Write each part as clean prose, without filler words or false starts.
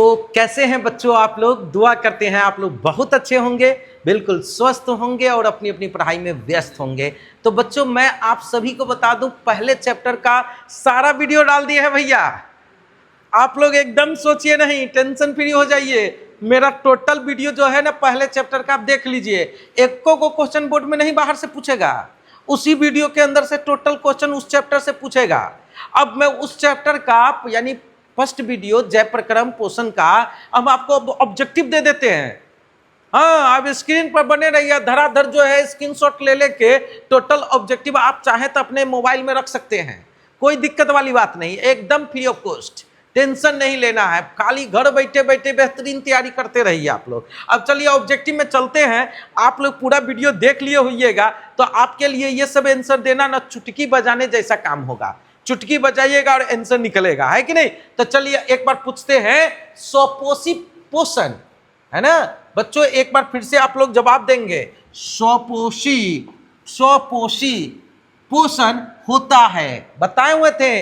तो कैसे हैं बच्चों आप लोग। दुआ करते हैं आप लोग बहुत अच्छे होंगे, बिल्कुल स्वस्थ होंगे और अपनी अपनी पढ़ाई में व्यस्त होंगे। तो बच्चों मैं आप सभी को बता दूं, पहले चैप्टर का सारा वीडियो डाल दिया है भैया। आप लोग एकदम सोचिए नहीं, टेंशन फ्री हो जाइए। मेरा टोटल वीडियो जो है ना पहले चैप्टर का आप देख लीजिए। एक को क्वेश्चन बोर्ड में नहीं बाहर से पूछेगा, उसी वीडियो के अंदर से टोटल क्वेश्चन उस चैप्टर से पूछेगा। अब मैं उस चैप्टर का यानी फर्स्ट वीडियो जय प्रक्रम पोषण का हम आपको ऑब्जेक्टिव दे देते हैं। हाँ, आप स्क्रीन पर बने रहिए, धराधर जो है स्क्रीनशॉट ले लेके टोटल ऑब्जेक्टिव आप चाहे तो अपने मोबाइल में रख सकते हैं। कोई दिक्कत वाली बात नहीं, एकदम फ्री ऑफ कॉस्ट, टेंशन नहीं लेना है। खाली घर बैठे बैठे बेहतरीन तैयारी करते रहिए आप लोग। अब चलिए ऑब्जेक्टिव में चलते हैं। आप लोग पूरा वीडियो देख लिए होइएगा तो आपके लिए ये सब आंसर देना ना चुटकी बजाने जैसा काम होगा। चुटकी बजाइएगा और आंसर निकलेगा, है कि नहीं। तो चलिए एक बार पूछते हैं, स्वपोषी पोषण है ना बच्चों, एक बार फिर से आप लोग जवाब देंगे। स्वपोषी पोषण होता है, बताए हुए थे,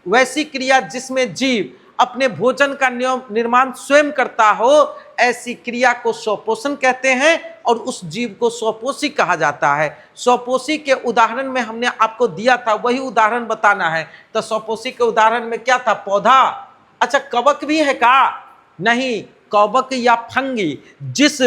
वैसी क्रिया जिसमें जीव अपने भोजन का निर्माण स्वयं करता हो, ऐसी क्रिया को स्वपोषण कहते हैं और उस जीव को स्वपोषी कहा जाता है। स्वपोषी के उदाहरण में हमने आपको दिया था, वही उदाहरण बताना है। तो स्वपोषी के उदाहरण में क्या था, पौधा। अच्छा, कवक भी है का? नहीं, कवक या फंगी जिस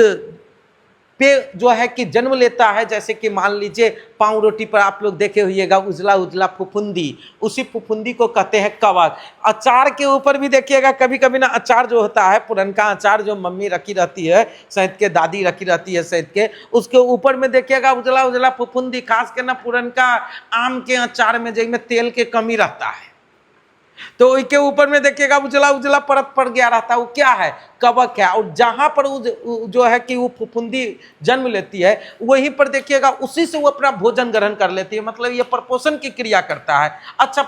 पे जो है कि जन्म लेता है, जैसे कि मान लीजिए पाव रोटी पर आप लोग देखे होइएगा उजला उजला फुफुंदी, उसी फुफुंदी को कहते हैं कवक। अचार के ऊपर भी देखिएगा कभी कभी ना, अचार जो होता है पुरनका अचार जो मम्मी रखी रहती है सैद के, दादी रखी रहती है सैद के, उसके ऊपर में देखिएगा उजला उजला फुफुंदी। खास के ना पुरनका आम के अचार में जिसमें तेल के कमी रहता है तो उसके ऊपर में देखिएगा उजला उजला परत पड़ गया रहता है, वो क्या है, कवक है। और जहां पर जो है कि वो फुफुंदी जन्म लेती है वहीं पर देखिएगा उसी से वो अपना भोजन ग्रहण कर लेती है, मतलब ये प्रपोषण की क्रिया करता है। अच्छा,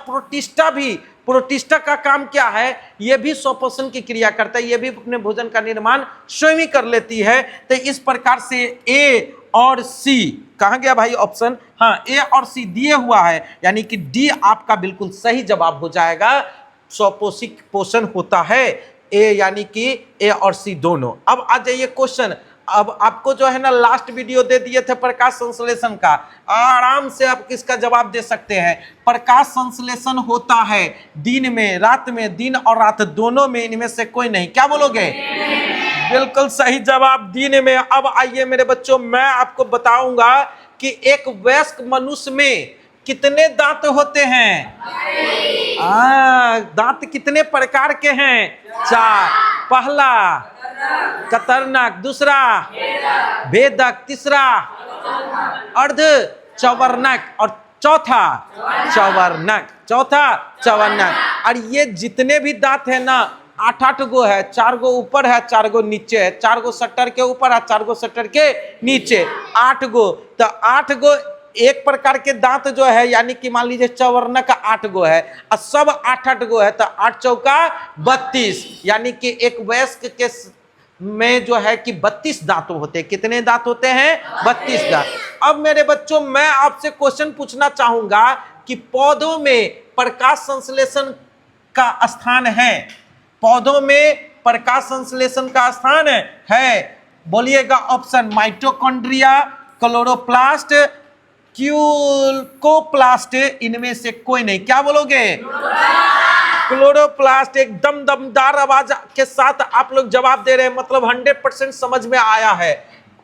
प्रोटिस्टा का काम क्या है, ये भी स्वपोषण की क्रिया करता है, ये भी अपने भोजन का निर्माण स्वयं ही कर लेती है। तो इस प्रकार से ए और सी, कहाँ गया भाई ऑप्शन, हाँ ए और सी दिए हुआ है, यानी कि डी आपका बिल्कुल सही जवाब हो जाएगा। स्वपोषी पोषण होता है, ए यानी कि ए और सी दोनों। अब आ जाइए क्वेश्चन। अब आपको जो है ना लास्ट वीडियो दे दिए थे प्रकाश संश्लेषण का, आराम से आप किसका जवाब दे सकते हैं। प्रकाश संश्लेषण होता है दिन में, रात में, दिन और रात दोनों में, इनमें से कोई नहीं। क्या बोलोगे? बिल्कुल सही जवाब, दिन में। अब आइए मेरे बच्चों, मैं आपको बताऊंगा कि एक वयस्क मनुष्य में कितने दांत होते हैं। दांत कितने प्रकार के हैं? 4। पहला कतरनक, दूसरा भेदक, तीसरा अर्ध चवर्णक और चौथा चवर्णक। और ये जितने भी दांत है ना 8 गो है, 4 गो ऊपर है, 4 गो नीचे है, 4 गो सट्टर के ऊपर है, 4 गो सट्टर के नीचे, 8 गो। तो 8 गो एक प्रकार के दांत जो है, यानी कि मान लीजिए चवर्णक का 8 गो है और सब 8 गो है, तो 8 चौका 32, यानी कि एक वयस्क के में जो है कि 32 दांत होते हैं। कितने दांत होते हैं? 32 दांत। अब मेरे बच्चों मैं आपसे क्वेश्चन पूछना चाहूंगा कि पौधों में प्रकाश संश्लेषण का स्थान है, पौधों में प्रकाश संश्लेषण का स्थान है, बोलिएगा ऑप्शन, माइटोकॉन्ड्रिया, क्लोरोप्लास्ट, क्यूल्कोप्लास्ट, इनमें से कोई नहीं। क्या बोलोगे? क्लोरोप्लास्ट। एकदम दमदार आवाज के साथ आप लोग जवाब दे रहे हैं, मतलब 100% समझ में आया है।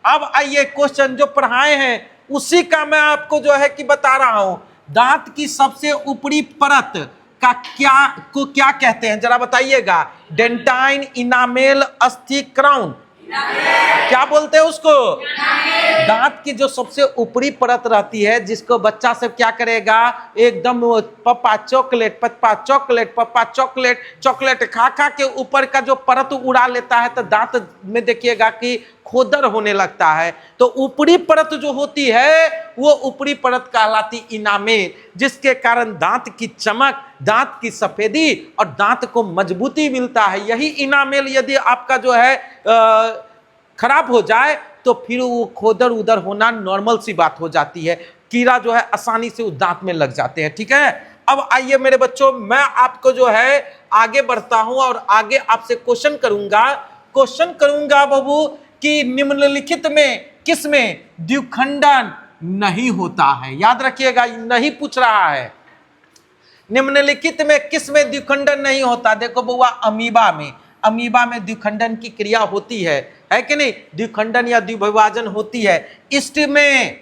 अब आइए क्वेश्चन जो पढ़ाए हैं उसी का मैं आपको जो है कि बता रहा हूं। दांत की सबसे ऊपरी परत का क्या कहते हैं, जरा बताइएगा। डेंटाइन, इनामेल, अस्थि, क्राउन, क्या बोलते हैं उसको? दांत की जो सबसे ऊपरी परत रहती है, जिसको बच्चा सब क्या करेगा, एकदम पप्पा चॉकलेट, पप्पा चॉकलेट, पप्पा चॉकलेट, चॉकलेट खा खा के ऊपर का जो परत उड़ा लेता है, तो दांत में देखिएगा कि खोदर होने लगता है। तो ऊपरी परत जो होती है वो ऊपरी परत कहलाती इनामेल, जिसके कारण दांत की चमक, दांत की सफेदी और दांत को मजबूती मिलता है। यही इनामेल यदि आपका जो है खराब हो जाए तो फिर वो खोदर उधर होना नॉर्मल सी बात हो जाती है, कीड़ा जो है आसानी से उस दांत में लग जाते हैं। ठीक है, अब आइए मेरे बच्चों, मैं आपको जो है आगे बढ़ता हूं और आगे आपसे क्वेश्चन करूंगा बाबू कि निम्नलिखित में किसमें द्विखंडन नहीं होता है। याद रखिएगा, नहीं पूछ रहा है निम्नलिखित में किसमें द्विखंडन नहीं होता। देखो बउआ, अमीबा में द्विखंडन की क्रिया होती है कि नहीं? द्विखंडन या द्विविभाजन होती है। ईस्ट में,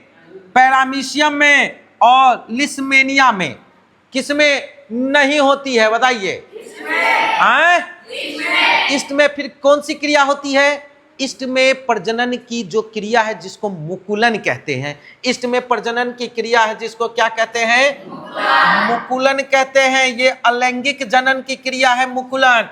पैरामीशियम में और लिस्मेनिया में किसमें नहीं होती है बताइए? ईस्ट में। फिर कौन सी क्रिया होती है? ईस्ट में प्रजनन की जो क्रिया है जिसको मुकुलन कहते हैं। ईस्ट में प्रजनन की क्रिया है जिसको क्या कहते हैं? मुकुलन कहते हैं। ये अलैंगिक जनन की क्रिया है मुकुलन।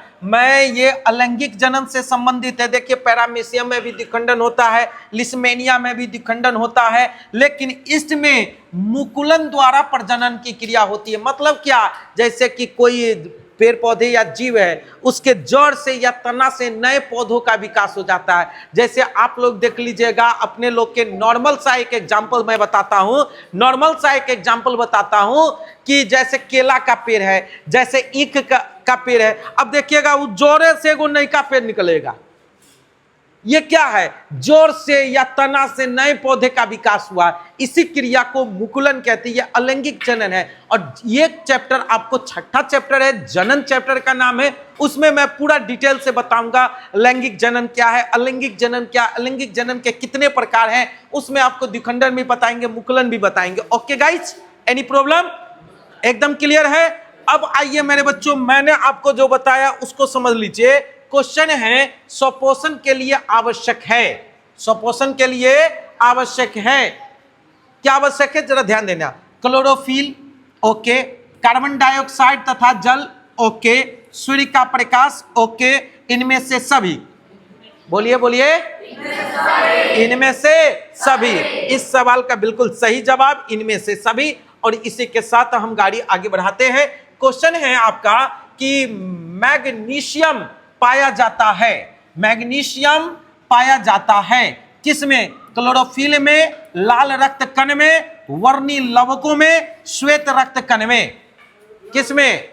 ये अलैंगिक जनन से संबंधित है। देखिए, पैरामीशियम में भी द्विखंडन होता है, लिस्मेनिया में भी द्विखंडन होता है, लेकिन ईस्ट में मुकुलन द्वारा प्रजनन की क्रिया होती है। मतलब क्या? जैसे कि कोई पेड़ पौधे या जीव है, उसके जड़ से या तना से नए पौधों का विकास हो जाता है। जैसे आप लोग देख लीजिएगा, अपने लोग के नॉर्मल सा एक एग्जांपल मैं बताता हूं कि जैसे केला का पेड़ है, जैसे ईख का पेड़ है। अब देखिएगा, वो जोरे से एगो नई का पेड़ निकलेगा। ये क्या है? जोर से या तना से नए पौधे का विकास हुआ। इसी क्रिया को मुकुलन कहते हैं। ये अलैंगिक जनन है। और ये चैप्टर आपको, छठा चैप्टर है, जनन चैप्टर का नाम है, उसमें मैं पूरा डिटेल से बताऊंगा लैंगिक जनन क्या है, अलैंगिक जनन क्या, अलैंगिक जनन के कितने प्रकार हैं, उसमें आपको द्विखंडन भी बताएंगे, मुकुलन भी बताएंगे। Okay guys, any problem? एकदम क्लियर है? अब आइए मेरे बच्चों, मैंने आपको जो बताया उसको समझ लीजिए। क्वेश्चन है, स्वपोषण के लिए आवश्यक है। स्वपोषण के लिए आवश्यक है, क्या आवश्यक है? जरा ध्यान देना। Chlorophyll, okay. कार्बन डाइऑक्साइड तथा जल, ओके। सूर्य का प्रकाश, ओके। इनमें से सभी, बोलिए इनमें से सभी। इस सवाल का बिल्कुल सही जवाब इनमें से सभी। और इसी के साथ हम गाड़ी आगे बढ़ाते हैं। क्वेश्चन है आपका कि मैग्नीशियम पाया जाता है किसमें? क्लोरोफिल में, लाल रक्त कण में, वर्णी लवकों में, श्वेत रक्त कण में। किसमें?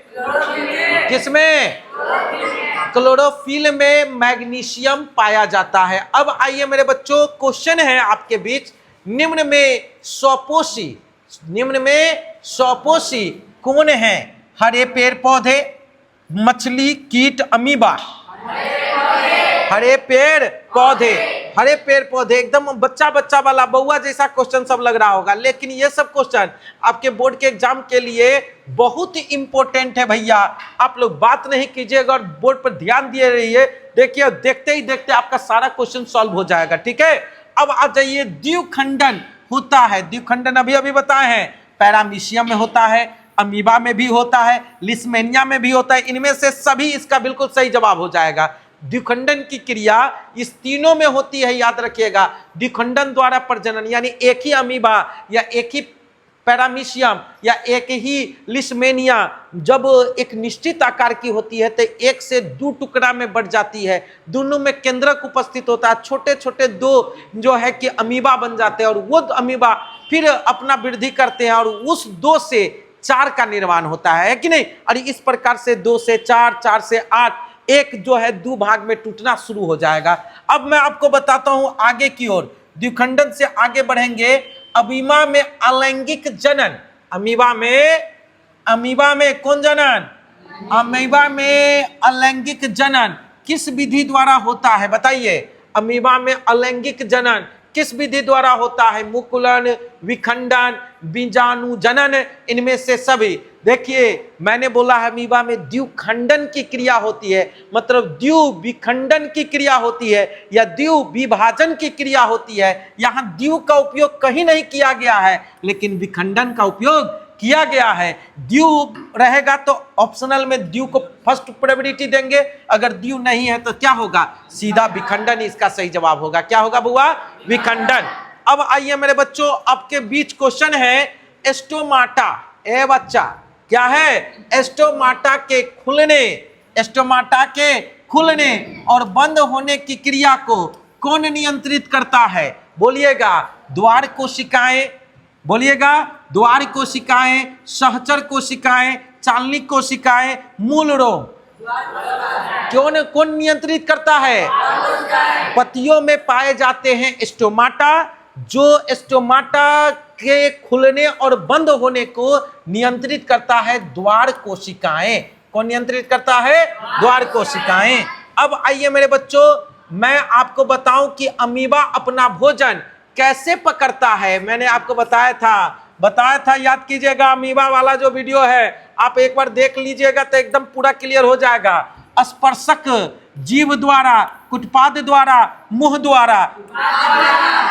क्लोरोफिल में मैग्नीशियम पाया जाता है। अब आइए मेरे बच्चों, क्वेश्चन है आपके बीच, निम्न में स्वपोषी कौन है? हरे पेड़ पौधे, मछली, कीट, अमीबा। हरे पेड़ पौधे एकदम बच्चा वाला बउआ जैसा क्वेश्चन सब लग रहा होगा, लेकिन ये सब क्वेश्चन आपके बोर्ड के एग्जाम के लिए बहुत ही इंपॉर्टेंट है भैया। आप लोग बात नहीं कीजिएगा और बोर्ड पर ध्यान दिए रहिए। देखिए, देखते ही देखते आपका सारा क्वेश्चन सॉल्व हो जाएगा। ठीक है, अब आ जाइए। द्विखंडन होता है, द्विखंडन अभी बताए हैं। पैरामीशियम में होता है, अमीबा में भी होता है, लिस्मेनिया में भी होता है। इनमें से सभी इसका बिल्कुल सही जवाब हो जाएगा। द्विखंडन की क्रिया इस तीनों में होती है, याद रखिएगा। द्विखंडन द्वारा प्रजनन, यानी एक ही अमीबा या एक ही पैरामीशियम या एक ही लिस्मेनिया जब एक निश्चित आकार की होती है तो एक से दो टुकड़ा में बढ़ जाती है। दोनों में केंद्रक उपस्थित होता है। छोटे छोटे दो जो है कि अमीबा बन जाते हैं और वो अमीबा फिर अपना वृद्धि करते हैं और उस 2 से 4 का निर्माण होता है कि नहीं? और इस प्रकार से 2 से 4, 4 से 8, एक जो है 2 भाग में टूटना शुरू हो जाएगा। अब मैं आपको बताता हूं आगे की ओर, द्विखंडन से आगे बढ़ेंगे। अमीबा में अलैंगिक जनन, अमीबा में कौन जनन? अमीबा में अलैंगिक जनन किस विधि द्वारा होता है बताइए? अमीबा में अलैंगिक जनन किस विधि द्वारा होता है? मुकुलन, विखंडन, बीजाणु जनन, इनमें से सभी। देखिए, मैंने बोला है अमीबा में द्विखंडन की क्रिया होती है, मतलब द्विविखंडन की क्रिया होती है या द्विविभाजन की क्रिया होती है। यहाँ द्वि का उपयोग कहीं नहीं किया गया है, लेकिन विखंडन का उपयोग किया गया है। द्वि रहेगा तो ऑप्शनल में द्वि को फर्स्ट प्रायोरिटी देंगे, अगर द्वि नहीं है तो क्या होगा? सीधा विखंडन इसका सही जवाब होगा। क्या होगा बुआ? विखंडन। अब आइए मेरे बच्चों, आपके बीच क्वेश्चन है एस्टोमाटा। ए बच्चा, क्या है? एस्टोमाटा के खुलने और बंद होने की क्रिया को कौन नियंत्रित करता है? बोलिएगा। द्वार कोशिकाएं, बोलिएगा। द्वार कोशिकाएं, सहचर कोशिकाएं, चालनिक कोशिकाएं, मूल रोग। कौन नियंत्रित करता है? पत्तियों में पाए जाते हैं स्टोमाटा, जो स्टोमाटा के खुलने और बंद होने को नियंत्रित करता है द्वार कोशिकाएं। कौन नियंत्रित करता है? द्वार कोशिकाएं। अब आइए मेरे बच्चों, मैं आपको बताऊं कि अमीबा अपना भोजन कैसे पकड़ता है। मैंने आपको बताया था, याद कीजिएगा, अमीबा वाला जो वीडियो है आप एक बार देख लीजिएगा तो एकदम पूरा क्लियर हो जाएगा। स्पर्शक जीव द्वारा, कुटपाद द्वारा, मुंह द्वारा,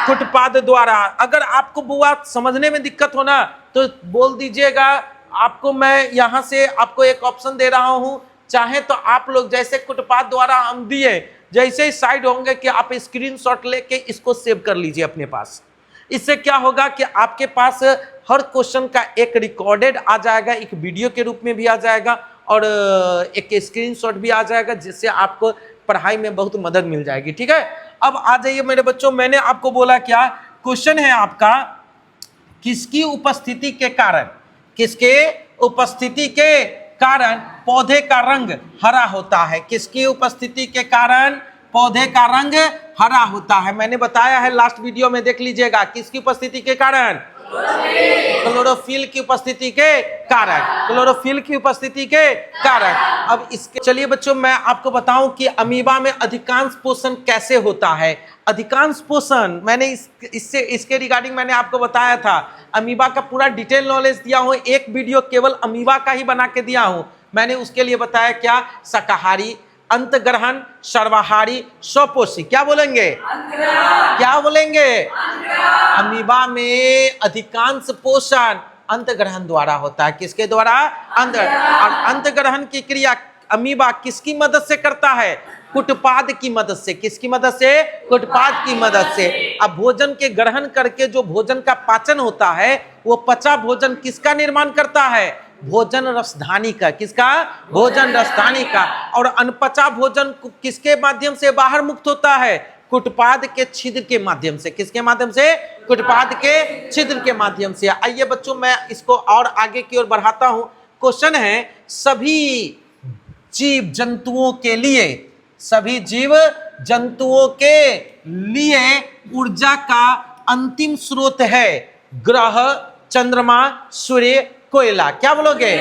कुटपाद द्वारा। अगर आपको बुआ समझने में दिक्कत हो ना तो बोल दीजिएगा, आपको मैं यहां से आपको एक ऑप्शन दे रहा हूं, चाहे तो आप लोग जैसे कुटपाद द्वारा हम दिए, जैसे ही साइड होंगे कि आप स्क्रीनशॉट लेके इसको सेव कर लीजिए अपने पास। इससे क्या होगा कि आपके पास हर क्वेश्चन का एक रिकॉर्डेड आ जाएगा, एक वीडियो के रूप में भी आ जाएगा और एक स्क्रीनशॉट भी आ जाएगा, जिससे आपको पढ़ाई में बहुत मदद मिल जाएगी। ठीक है, अब आ जाइए मेरे बच्चों, मैंने आपको बोला क्या क्वेश्चन है आपका, किसकी उपस्थिति के कारण, किसके उपस्थिति के कारण पौधे का रंग हरा होता है? किसकी उपस्थिति के कारण पौधे का रंग हरा होता है? मैंने बताया है लास्ट वीडियो में, देख लीजिएगा। किसकी उपस्थिति के कारण? क्लोरोफिल की उपस्थिति के कारण, क्लोरोफिल की उपस्थिति के कारण। अब इसके चलिए बच्चों, मैं आपको बताऊं कि अमीबा में अधिकांश पोषण कैसे होता है। अधिकांश पोषण मैंने इसके रिगार्डिंग मैंने आपको बताया था। अमीबा का पूरा डिटेल नॉलेज दिया हूं, एक वीडियो केवल अमीबा का ही बना के दिया हूं। मैंने उसके लिए बताया क्या, शाकाहारी, अंतग्रहण, सर्वाहारी, स्वपोषी। क्या बोलेंगे? क्या बोलेंगे? अमीबा में अधिकांश पोषण अंतग्रहण द्वारा होता है। किसके द्वारा? और अंतग्रहण की क्रिया अमीबा किसकी मदद से करता है? कुटपाद की मदद से। किसकी मदद से? कुटपाद की मदद से। अब भोजन के ग्रहण करके जो भोजन का पाचन होता है, वो पचा भोजन किसका निर्माण करता है? भोजन रसधानी का। किसका? भोजन रसधानी का। और अनपचा भोजन किसके माध्यम से बाहर मुक्त होता है? कुटपाद के छिद्र के माध्यम से। किसके माध्यम से? कुटपाद के छिद्र के माध्यम से। आइए बच्चों, मैं इसको और आगे की ओर बढ़ाता हूं। क्वेश्चन है, सभी जीव जंतुओं के लिए, सभी जीव जंतुओं के लिए ऊर्जा का अंतिम स्रोत है ग्रह, चंद्रमा, सूर्य, कोयला। क्या बोलोगे?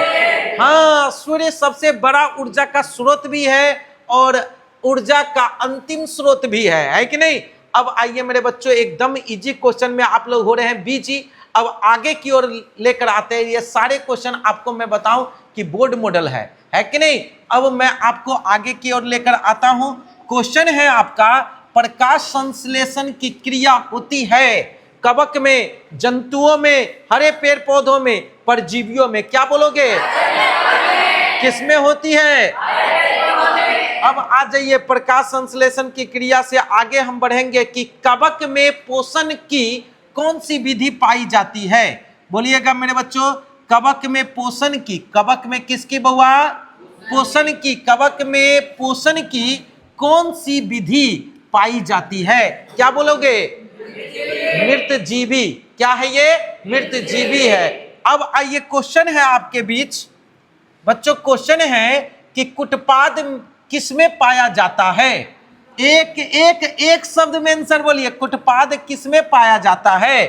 हाँ, सूर्य सबसे बड़ा ऊर्जा का स्रोत भी है और ऊर्जा का अंतिम स्रोत भी है कि नहीं? अब आइए मेरे बच्चों, एकदम इजी क्वेश्चन में आप लोग हो रहे हैं बीजी। अब आगे की ओर लेकर आते हैं। ये सारे क्वेश्चन आपको मैं बताऊं कि बोर्ड मॉडल है कि नहीं? अब मैं आपको आगे की ओर लेकर आता हूं। क्वेश्चन है आपका, प्रकाश संश्लेषण की क्रिया होती है कवक में, जंतुओं में, हरे पेड़ पौधों में, परजीवियों में। क्या बोलोगे? किसमें होती है? अब आ जाइए, प्रकाश संश्लेषण की क्रिया से आगे हम बढ़ेंगे कि कवक में पोषण की कौन सी विधि पाई जाती है? बोलिएगा मेरे बच्चों, कवक में पोषण की, कवक में किसकी बउआ? पोषण की। कवक में पोषण की कौन सी विधि पाई जाती है? क्या बोलोगे? मृत जीवी। क्या है ये? मृत जीवी है। अब आइए, क्वेश्चन है आपके बीच बच्चों, क्वेश्चन है कि कुटपाद किसमें पाया जाता है? एक शब्द में आंसर बोलिए। कुटपाद किसमें पाया जाता है?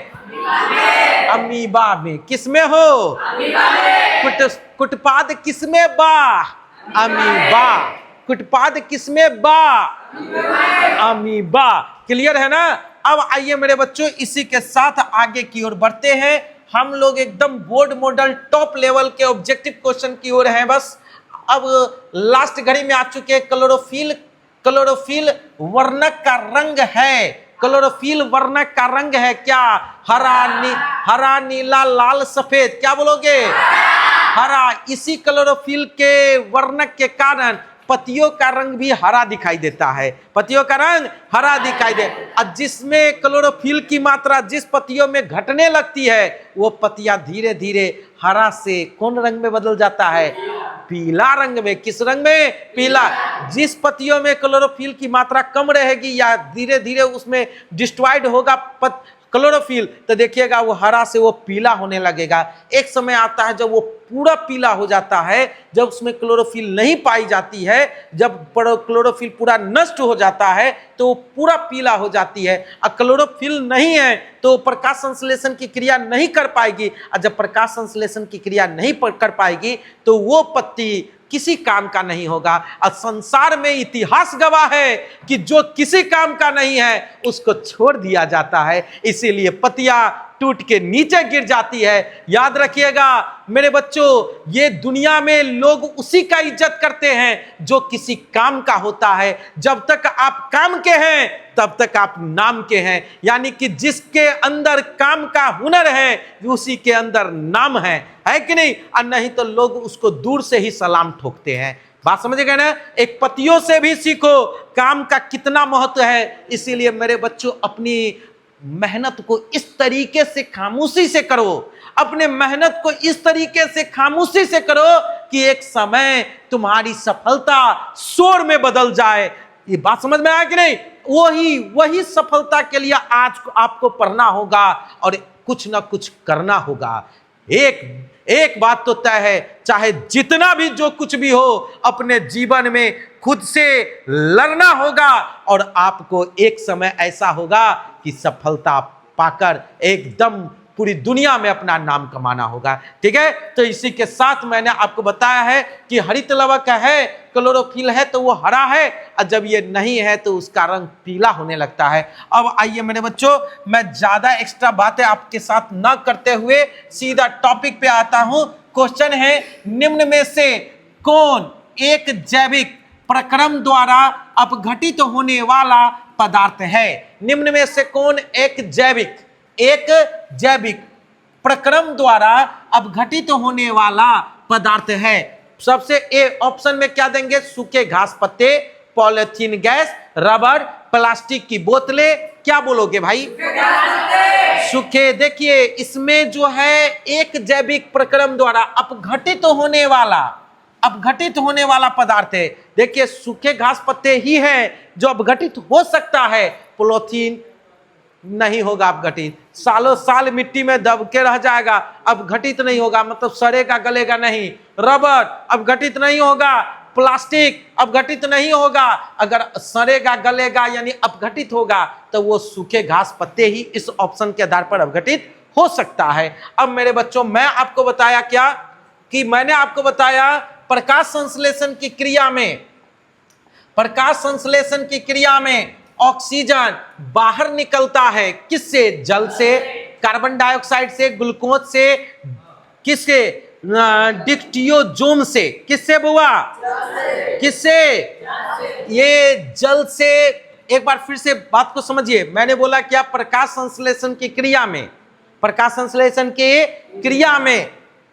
अमीबा में। किसमें हो? कुटपाद किसमें बा? अमीबा। कुटपाद किसमें बा? अमीबा। क्लियर है ना? अब आइए मेरे बच्चों, इसी के साथ आगे की ओर बढ़ते हैं। हम लोग एकदम बोर्ड मॉडल टॉप लेवल के ऑब्जेक्टिव क्वेश्चन की ओर हैं। बस अब लास्ट घड़ी में आ चुके हैं। क्लोरोफिल वर्णक का रंग है। क्लोरोफिल वर्णक का रंग है क्या? हरा, नीला, लाल, सफेद। क्या बोलोगे? हरा। इसी क्लोरोफिल के वर्णक के कारण पत्तियों का रंग भी हरा दिखाई देता है। पत्तियों का रंग हरा दिखाई दे। और जिसमें क्लोरोफिल की मात्रा जिस पत्तियों में घटने लगती है, वो पत्तियां धीरे धीरे हरा से कौन रंग में बदल जाता है? पीला रंग में। किस रंग में? पीला। जिस पत्तियों में क्लोरोफिल की मात्रा कम रहेगी या धीरे धीरे उसमें डिस्ट्रॉयड होगा क्लोरोफिल, तो देखिएगा वो हरा से वो पीला होने लगेगा। एक समय आता है जब वो पूरा पीला हो जाता है, जब उसमें क्लोरोफिल नहीं पाई जाती है, जब क्लोरोफिल पूरा नष्ट हो जाता है तो वो पूरा पीला हो जाती है। और क्लोरोफिल नहीं है तो प्रकाश संश्लेषण की क्रिया नहीं कर पाएगी, और जब प्रकाश संश्लेषण की क्रिया नहीं कर पाएगी तो वो पत्ती किसी काम का नहीं होगा। और संसार में इतिहास गवाह है कि जो किसी काम का नहीं है उसको छोड़ दिया जाता है, इसीलिए पत्तियां टूट के नीचे गिर जाती है। याद रखिएगा मेरे बच्चों, ये दुनिया में लोग उसी का इज्जत करते हैं जो किसी काम का होता है। जब तक आप काम के हैं तब तक आप नाम के हैं, यानी कि जिसके अंदर काम का हुनर है उसी के अंदर नाम है कि नहीं? और नहीं तो लोग उसको दूर से ही सलाम ठोकते हैं। बात समझ गए ना? एक पतियों से भी सीखो काम का कितना महत्व है। इसीलिए मेरे बच्चों अपनी मेहनत को इस तरीके से खामोशी से करो, अपने मेहनत को इस तरीके से खामोशी से करो कि एक समय तुम्हारी सफलता शोर में बदल जाए। ये बात समझ में आया कि नहीं? वही सफलता के लिए आज आपको पढ़ना होगा और कुछ ना कुछ करना होगा। एक बात तो तय है, चाहे जितना भी जो कुछ भी हो, अपने जीवन में खुद से लड़ना होगा और आपको एक समय ऐसा होगा कि सफलता पाकर एकदम पूरी दुनिया में अपना नाम कमाना होगा। ठीक है, तो इसी के साथ मैंने आपको बताया है कि हरित लवक है, क्लोरोफिल है तो वो हरा है, और जब ये नहीं है तो उसका रंग पीला होने लगता है। अब आइए मेरे बच्चों, मैं ज्यादा एक्स्ट्रा बातें आपके साथ ना करते हुए सीधा टॉपिक पे आता हूं। क्वेश्चन है, निम्न में से कौन एक जैविक प्रक्रम द्वारा अपघटित होने वाला पदार्थ है? निम्न में से कौन एक जैविक प्रक्रम द्वारा अपघटित होने वाला पदार्थ है? सबसे ए ऑप्शन में क्या देंगे? सूखे घास पत्ते, पॉलिथीन गैस, रबर, प्लास्टिक की बोतलें। क्या बोलोगे भाई? सूखे। देखिए इसमें जो है एक जैविक प्रक्रम द्वारा अपघटित होने वाला पदार्थ है। देखिए सूखे घास पत्ते ही है जो अपघटित हो सकता है, पॉलिथीन नहीं होगा अपघटित, सालों साल मिट्टी में दब के रह जाएगा, अपघटित नहीं होगा, मतलब सड़ेगा गलेगा नहीं। रबर अपघटित नहीं होगा, प्लास्टिक अपघटित नहीं होगा, अगर सड़ेगा गलेगा यानी अपघटित होगा तो वो सूखे घास पत्ते ही इस ऑप्शन के आधार पर अपघटित हो सकता है। अब मेरे बच्चों मैं आपको बताया क्या कि मैंने आपको बताया प्रकाश संश्लेषण की क्रिया में ऑक्सीजन बाहर निकलता है, किससे? जल से, कार्बन डाइऑक्साइड से, ग्लूकोज से, किससे? डिक्टियोजोम से। किससे बुआ? किससे? ये जल से। एक बार फिर से बात को समझिए, मैंने बोला क्या? प्रकाश संश्लेषण की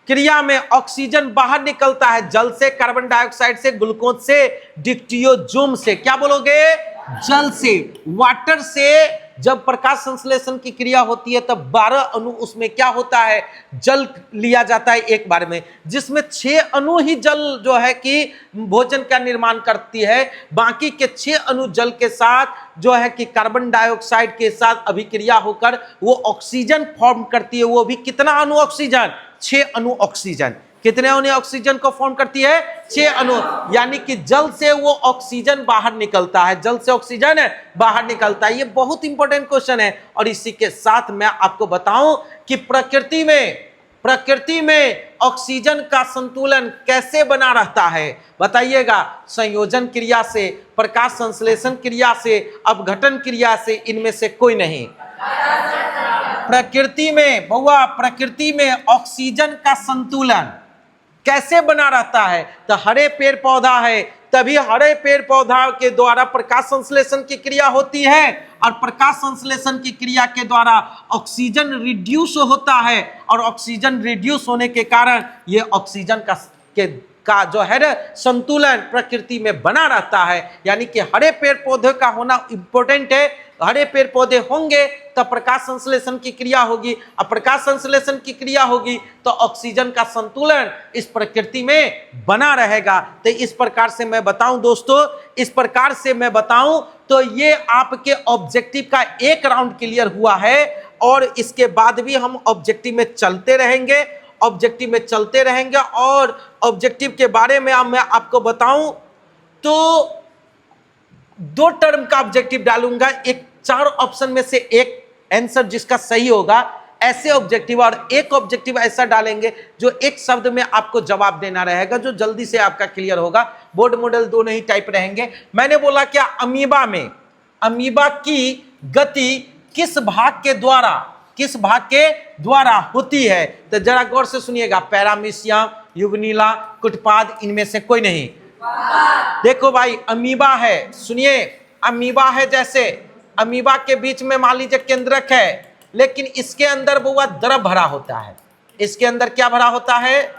क्रिया में ऑक्सीजन बाहर निकलता है जल से, कार्बन डाइऑक्साइड से, ग्लूकोज से, डिक्टियोजोम से। क्या बोलोगे? जल से, वाटर से। जब प्रकाश संश्लेषण की क्रिया होती है तब 12 अणु उसमें क्या होता है? जल लिया जाता है एक बार में, जिसमें 6 अणु ही जल जो है कि भोजन का निर्माण करती है, बाकी के 6 अणु जल के साथ जो है कि कार्बन डाइऑक्साइड के साथ अभिक्रिया होकर वो ऑक्सीजन फॉर्म करती है। वो भी कितना अणु ऑक्सीजन? 6 अणु ऑक्सीजन। कितने अणु ऑक्सीजन को फॉर्म करती है? 6 अणु। यानी कि जल से वो ऑक्सीजन बाहर निकलता है, जल से ऑक्सीजन बाहर निकलता है। ये बहुत इंपॉर्टेंट क्वेश्चन है। और इसी के साथ मैं आपको बताऊं कि प्रकृति में ऑक्सीजन का संतुलन कैसे बना रहता है? बताइएगा। संयोजन क्रिया से, प्रकाश संश्लेषण क्रिया से, अपघटन क्रिया से, इनमें से कोई नहीं। प्रकृति में ऑक्सीजन का संतुलन कैसे बना रहता है? तो हरे पेड़ पौधा है, तभी हरे पेड़ पौधा के द्वारा प्रकाश संश्लेषण की क्रिया होती है, और प्रकाश संश्लेषण की क्रिया के द्वारा ऑक्सीजन रिड्यूस होता है, और ऑक्सीजन रिड्यूस होने के कारण ये ऑक्सीजन का जो है ना संतुलन प्रकृति में बना रहता है। यानी कि हरे पेड़ पौधे का होना इंपॉर्टेंट है। हरे पेड़ पौधे होंगे तब प्रकाश संश्लेषण की क्रिया होगी, और प्रकाश संश्लेषण की क्रिया होगी तो ऑक्सीजन का संतुलन इस प्रकृति में बना रहेगा। तो इस प्रकार से मैं बताऊं दोस्तों, तो ये आपके ऑब्जेक्टिव का एक राउंड क्लियर हुआ है। और इसके बाद भी हम ऑब्जेक्टिव में चलते रहेंगे, ऑब्जेक्टिव में चलते रहेंगे। और ऑब्जेक्टिव के बारे में मैं आपको बताऊं तो 2 टर्म का ऑब्जेक्टिव डालूंगा, एक 4 ऑप्शन में से एक आंसर जिसका सही होगा ऐसे ऑब्जेक्टिव, और एक ऑब्जेक्टिव ऐसा डालेंगे जो एक शब्द में आपको जवाब देना रहेगा, जो जल्दी से आपका क्लियर होगा। बोर्ड मॉडल दोनों ही टाइप रहेंगे। मैंने बोला क्या, अमीबा में अमीबा की गति किस भाग के द्वारा होती है? तो जरा गौर से सुनिएगा, पैरामीशियम, युग्निला, कुटपाद, इनमें से कोई नहीं। देखो भाई, अमीबा है, सुनिए, अमीबा है, जैसे अमीबा के बीच में मान लीजिए केंद्रक है, लेकिन इसके अंदर बुआ द्रव भरा होता है। इसके अंदर क्या भरा होता है?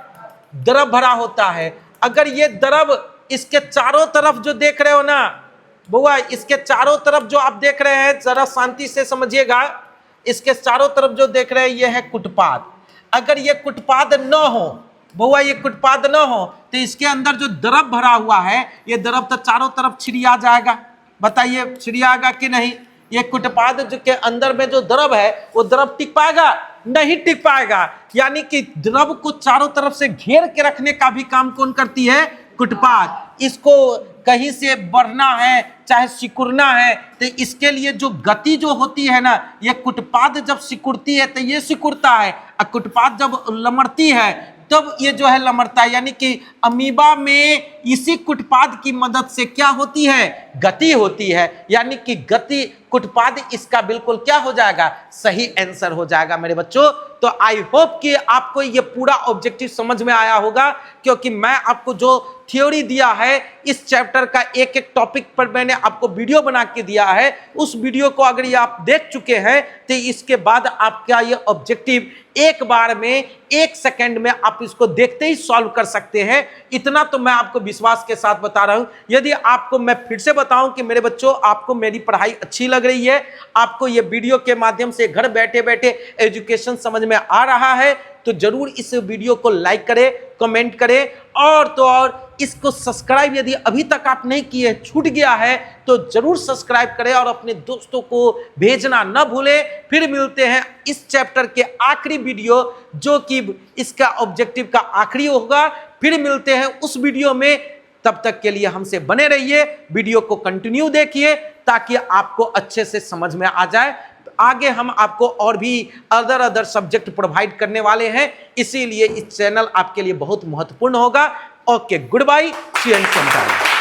द्रव भरा होता है। अगर ये द्रव इसके चारों तरफ जो देख रहे हो ना बुआ, इसके चारों तरफ जो आप देख रहे हैं, जरा शांति से समझिएगा, इसके चारों तरफ जो देख रहे हैं ये है कुटपाद। अगर ये कुटपाद न हो बुआ, ये कुटपाद न हो तो इसके अंदर जो द्रव भरा हुआ है, ये द्रव तो चारों तरफ छिड़िया जाएगा। बताइए छिड़ियागा कि नहीं? ये कुटपाद जो के अंदर में जो द्रव है वो द्रव टिक पाएगा? नहीं टिक पाएगा। यानी कि द्रव को चारों तरफ से घेर के रखने का भी काम कौन करती है? कुटपाद। इसको कहीं से बढ़ना है चाहे सिकुड़ना है, तो इसके लिए जो गति जो होती है ना, ये कुटपाद जब सिकुड़ती है तो ये सिकुड़ता है, और कुटपाद जब लमड़ती है तब ये जो है लमड़ता है। यानी कि अमीबा में इसी कुटपाद की मदद से क्या होती है? गति होती है। यानी कि गति, कुटपाद इसका बिल्कुल क्या हो जाएगा? सही आंसर हो जाएगा मेरे बच्चों। तो आई होप कि आपको ये पूरा ऑब्जेक्टिव समझ में आया होगा, क्योंकि मैं आपको जो थ्योरी दिया है इस चैप्टर का एक एक टॉपिक पर मैंने आपको वीडियो बना के दिया है। उस वीडियो को अगर ये आप देख चुके हैं तो इसके बाद आपका ये ऑब्जेक्टिव एक बार में 1 सेकंड में आप इसको देखते ही सॉल्व कर सकते हैं। इतना तो मैं आपको विश्वास के साथ बता रहा हूं। यदि आपको, मैं फिर से बताऊं कि मेरे बच्चों, आपको मेरी पढ़ाई अच्छी लग रही है, आपको ये वीडियो के माध्यम से घर बैठे बैठे एजुकेशन समझ में आ रहा है, तो जरूर इस वीडियो को लाइक करें, कमेंट करें, और तो और इसको सब्सक्राइब यदि अभी तक आप नहीं किए, छूट गया है, तो जरूर सब्सक्राइब करें और अपने दोस्तों को भेजना न भूलें। फिर मिलते हैं इस चैप्टर के आखिरी वीडियो, जो कि इसका ऑब्जेक्टिव का आखिरी होगा। फिर मिलते हैं उस वीडियो में। तब तक के लिए हमसे बने रहिए, वीडियो को कंटिन्यू देखिए ताकि आपको अच्छे से समझ में आ जाए। आगे हम आपको और भी अदर सब्जेक्ट प्रोवाइड करने वाले हैं, इसीलिए इस चैनल आपके लिए बहुत महत्वपूर्ण होगा। Okay, good bye, see and sometime.